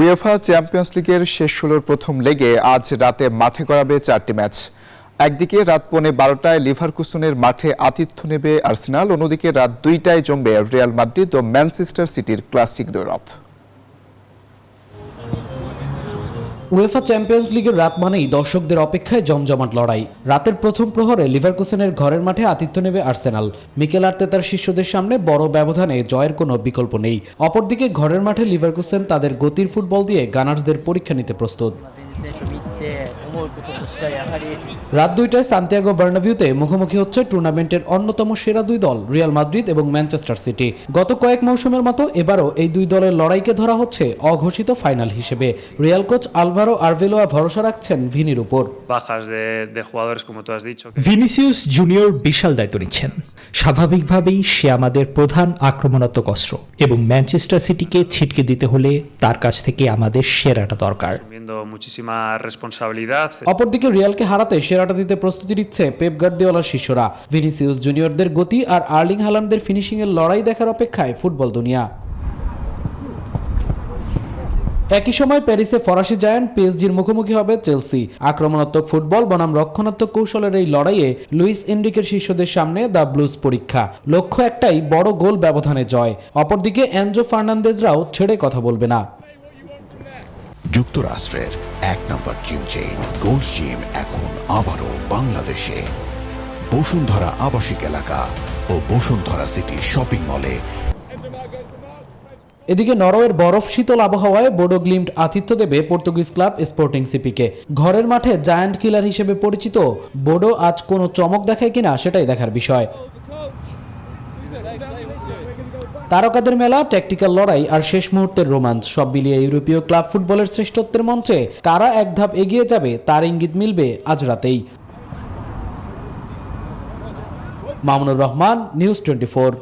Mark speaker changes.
Speaker 1: UEFA champions লিগের শেষ ১৬র প্রথম লেগে আজ রাতে মাঠে গড়াবে ৪টি ম্যাচ। একদিকে রাত ১:১২টায় লিভারকুসেনের মাঠে আতিথ্য নেবে আর্সেনাল, অন্যদিকে রাত ২টায় জমবে রিয়াল মাদ্রিদ ও ম্যানচেস্টার সিটির ক্লাসিক দ্বৈরথ।
Speaker 2: উয়েফা চ্যাম্পিয়ন্স লিগের রাত মানেই দর্শকদের অপেক্ষায় জমজমাট লড়াই। রাতের প্রথম প্রহরে লিভারকুসেনের ঘরের মাঠে আতিথ্য নেবে আর্সেনাল। মিকেল আর্তেতার শিষ্যদের সামনে বড় ব্যবধানে জয়ের কোনো বিকল্প নেই। অপরদিকে ঘরের মাঠে লিভারকুসেন তাদের গতির ফুটবল দিয়ে গানার্সদের পরীক্ষা নিতে প্রস্তুত। রাত ২টায় সান্তিয়াগো বার্নাবিউতে মুখোমুখি হচ্ছে টুর্নামেন্টের অন্যতম সেরা দুই দল রিয়াল মাদ্রিদ এবং ম্যানচেস্টার সিটি। গত কয়েক মৌসুমের মতো এবারও এই দুই দলের লড়াইকে ধরা হচ্ছে অঘোষিত ফাইনাল হিসেবে। রিয়াল কোচ আলভারো আরভেলোয়া ভরসা রাখছেন ভিনির উপর।
Speaker 3: ভিনিসিয়াস জুনিয়র বিশাল দায়িত্ব নিচ্ছেন। স্বাভাবিকভাবেই সে আমাদের প্রধান আক্রমণাত্মক অস্ত্র এবং ম্যানচেস্টার সিটিকে ছিটকে দিতে হলে তার কাছ থেকে আমাদের সেরাটা দরকার।
Speaker 2: অপরদিকে রিয়ালকে হারাতে সেরাটা দিতে প্রস্তুতি নিচ্ছে পেপ গার্দিওলার শিষ্যরা। ভিনিসিয়াস জুনিয়রদের গতি আর আর্লিং হালান্ডদের ফিনিশিং এর লড়াই দেখার অপেক্ষায় ফুটবল দুনিয়া। একই সময় প্যারিসে ফরাসি জায়ান্ট পিএসজির মুখোমুখি হবে চেলসি। আক্রমণাত্মক ফুটবল বনাম রক্ষণাত্মক কৌশলের এই লড়াইয়ে লুইস এনরিকের শিষ্যদের সামনে দ্য ব্লুজ পরীক্ষা। লক্ষ্য একটাই, বড় গোল ব্যবধানে জয়। অপরদিকে এনজো ফার্নান্দেজরাও ছেড়ে কথা বলবে না।
Speaker 4: যুক্তরাষ্ট্রের এক নম্বর জিম চেইন গোল্ড জিম এখন আবারও বাংলাদেশে। বসুন্ধরা আবাসিক এলাকা ও বসুন্ধরা সিটি শপিং মলে।
Speaker 2: এদিকে নরওয়ের বরফ শীতল আবহাওয়ায় বোডো গ্লিম্ট আতিথ্য দেবে পর্তুগিজ ক্লাব স্পোর্টিং সিপিকে। ঘরের মাঠে জায়ান্ট কিলার হিসেবে পরিচিত বোডো আজ কোনো চমক দেখায় কিনা সেটাই দেখার বিষয়। তারকাদের মেলা, ট্যাকটিক্যাল লড়াই আর শেষ মুহূর্তের রোমাঞ্চ সব মিলিয়ে ইউরোপীয় ক্লাব ফুটবলের শ্রেষ্ঠত্বের মঞ্চে কারা এক ধাপ এগিয়ে যাবে তার ইঙ্গিত মিলবে আজ রাতেই। মামুনুর রহমান, নিউজ 24।